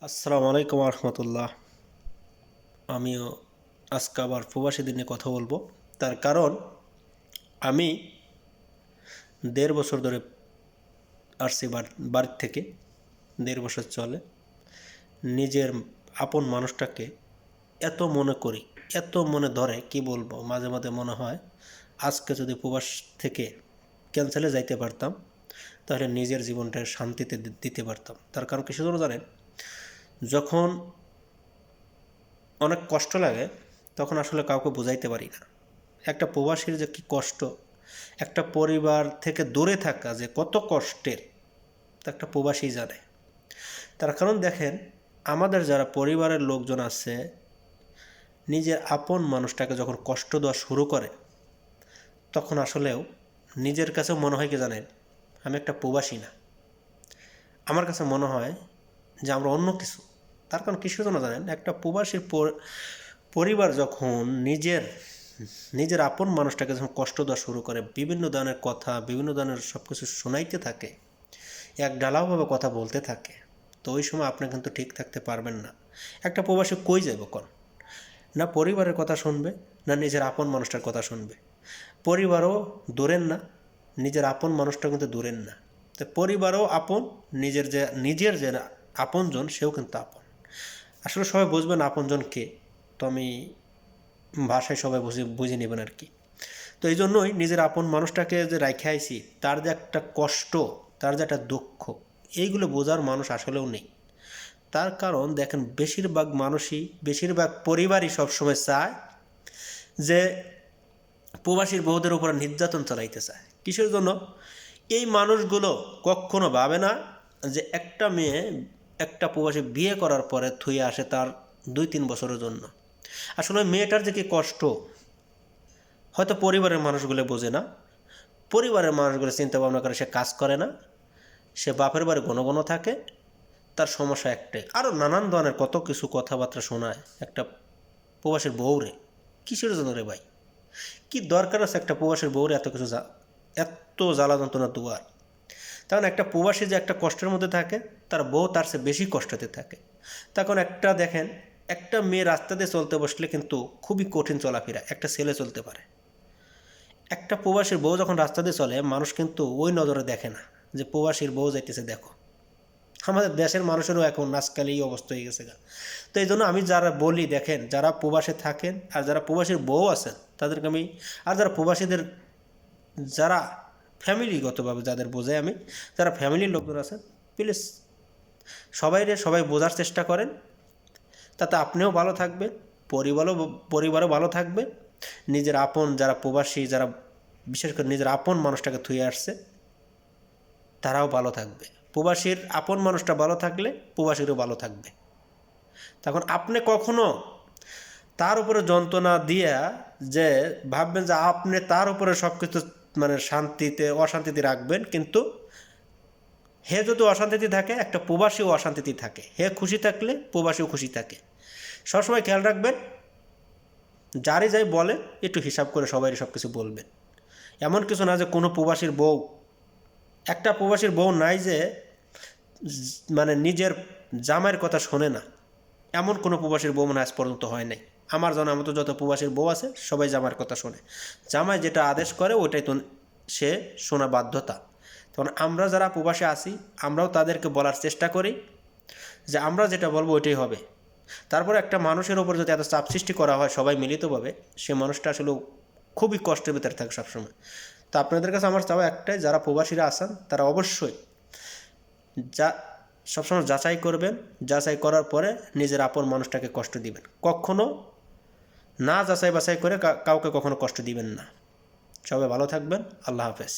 আসসালামু আলাইকুম রহমতুল্লাহ। আমিও আজকে আবার প্রবাসীদের নিয়ে কথা বলবো। তার কারণ আমি 1.5 বছর ধরে আসছি বাড়ির থেকে। 1.5 বছর চলে। নিজের আপন মানুষটাকে এত মনে করি, এত মনে ধরে, কি বলবো। মাঝে মাঝে মনে হয় আজকে যদি প্রবাস থেকে ক্যান্সেলে যাইতে পারতাম তাহলে নিজের জীবনটা শান্তিতে দিতে পারতাম। তার কারণ কিছু জন্য জানেন, যখন অনেক কষ্ট লাগে তখন আসলে কাউকে বোঝাইতে পারি না। একটা প্রবাসীর যে কী কষ্ট, একটা পরিবার থেকে দূরে থাকা যে কত কষ্টের, তা একটা প্রবাসী জানে। তার কারণ দেখেন, আমাদের যারা পরিবারের লোকজন আছে, নিজের আপন মানুষটাকে যখন কষ্ট দেওয়া শুরু করে তখন আসলেও নিজের কাছে মনে হয় কি জানেন, আমি একটা প্রবাসী না। আমার কাছে মনে হয় যে আমরা অন্য কিছু। তার কারণ কিছু জন্য জানেন, একটা প্রবাসীর পরিবার যখন নিজের নিজের আপন মানুষটাকে যখন কষ্ট দেওয়া শুরু করে, বিভিন্ন ধরনের কথা, বিভিন্ন ধরনের সব কিছু শোনাইতে থাকে, এক ডালাওভাবে কথা বলতে থাকে, তো ওই সময় আপনি কিন্তু ঠিক থাকতে পারবেন না। একটা প্রবাসী কই যাবে কোন, না পরিবারের কথা শুনবে, না নিজের আপন মানুষটার কথা শুনবে। পরিবারও দূরের না, নিজের আপন মানুষটা কিন্তু দূরের না। তো পরিবারও আপন, নিজের যে আপনজন সেও কিন্তু আপন। আসলে সবাই বুঝবেন আপনজন কে, তো আমি ভাষায় সবাই বুঝে নেবেন আর কি। তো এই জন্যই নিজের আপন মানুষটাকে যে রাইখে আইছি, তার যে একটা কষ্ট, তার যে একটা দুঃখ, এইগুলো বোঝার মানুষ আসলেও নেই। তার কারণ দেখেন, বেশিরভাগ মানুষই, বেশিরভাগ পরিবারই সবসময় চায় যে প্রবাসীর বউদের উপর নির্যাতন চালাইতে চায়। কিসের জন্য? এই মানুষগুলো কখনো ভাবে না যে একটা মেয়ে একটা প্রবাসী বিয়ে করার পরে থুয়ে আসে তার 2-3 বছরের জন্য। আসলে মেয়েটার যে কি কষ্ট হয়তো পরিবারের মানুষগুলো বোঝে না। পরিবারের মানুষগুলো চিন্তা ভাবনা করে, সে কাজ করে না, সে বাপের বাড়ি ঘন ঘন থাকে, তার সমস্যা একটাই। আরও নানান ধরনের কত কিছু কথাবার্তা শোনায় একটা প্রবাসীর বউরে। কিসের জন্য রে ভাই? কি দরকার আছে একটা প্রবাসীর বউরে এত কিছু এত জ্বালা যন্ত্রণা দুয়ার? তখন একটা প্রবাসী যে একটা কষ্টের মধ্যে থাকে, তার বউ তার চেয়ে বেশি কষ্টতে থাকে। তখন একটা দেখেন, একটা মেয়ে রাস্তা দিয়ে চলতে বসলে কিন্তু খুবই কঠিন চলাফেরা একটা ছেলে চলতে পারে। একটা প্রবাসীর বউ যখন রাস্তা দিয়ে চলে, মানুষ কিন্তু ওই নজরে দেখে না যে প্রবাসীর বউ যাইতেছে দেখো। আমাদের দেশের মানুষেরও এখন আজকাল এই অবস্থা হয়ে গেছে গা। তো এই জন্য আমি যারা বলি, দেখেন যারা প্রবাসে থাকেন আর যারা প্রবাসীর বউ আছেন তাদেরকে আমি, আর যারা প্রবাসীদের যারা ফ্যামিলিগতভাবে যাদের বোঝাই আমি, যারা ফ্যামিলির লোকজন আছেন, প্লিজ সবাই বোঝার চেষ্টা করেন। তাতে আপনিও ভালো থাকবেন, পরিবারও ভালো থাকবে। নিজের আপন যারা প্রবাসী, যারা বিশেষ করে নিজের আপন মানুষটাকে থুয়ে আসছে, তারাও ভালো থাকবে। প্রবাসীর আপন মানুষটা ভালো থাকলে প্রবাসীরও ভালো থাকবে। তখন আপনি কখনো তার উপরে যন্ত্রণা দিয়া যে ভাববেন যে আপনি তার উপরে সব কিছু মানে অশান্তিতে রাখবেন, কিন্তু হে যদি অশান্তিতে থাকে, একটা প্রবাসীও অশান্তিতে থাকে। হে খুশি থাকলে প্রবাসীও খুশি থাকে। সবসময় খেয়াল রাখবেন, যারই যাই বলে একটু হিসাব করে সবাই সব কিছু বলবেন। এমন কিছু না যে কোনো প্রবাসীর বউ, একটা প্রবাসীর বউ নাই যে মানে নিজের জামাইয়ের কথা শোনে না, এমন কোনো প্রবাসীর বউ মনে আজ পর্যন্ত হয় নাই। আমার জানা মতো যত প্রবাসীর বউ আছে সবাই জামাইয়ের কথা শোনে। জামাই যেটা আদেশ করে ওইটাই তো সে শোনা বাধ্যতা। তখন আমরা যারা প্রবাসে আছি, আমরাও তাদেরকে বলার চেষ্টা করি যে আমরা যেটা বলবো ওইটাই হবে। তারপরে একটা মানুষের ওপর যদি এত চাপ সৃষ্টি করা হয় সবাই মিলিতভাবে, সে মানুষটা আসলে খুবই কষ্টের ভিতরে থাকে সবসময়। তো আপনাদের কাছে আমার চাওয়া একটাই, যারা প্রবাসীরা আছেন তারা অবশ্যই যা সবসময় যাচাই করবেন। যাচাই করার পরে নিজের আপন মানুষটাকে কষ্ট দিবেন। কখনো না যাচাই বাছাই করে কাউকে কখনো কষ্ট দিবেন না। সবাই ভালো থাকবেন। আল্লাহ হাফেজ।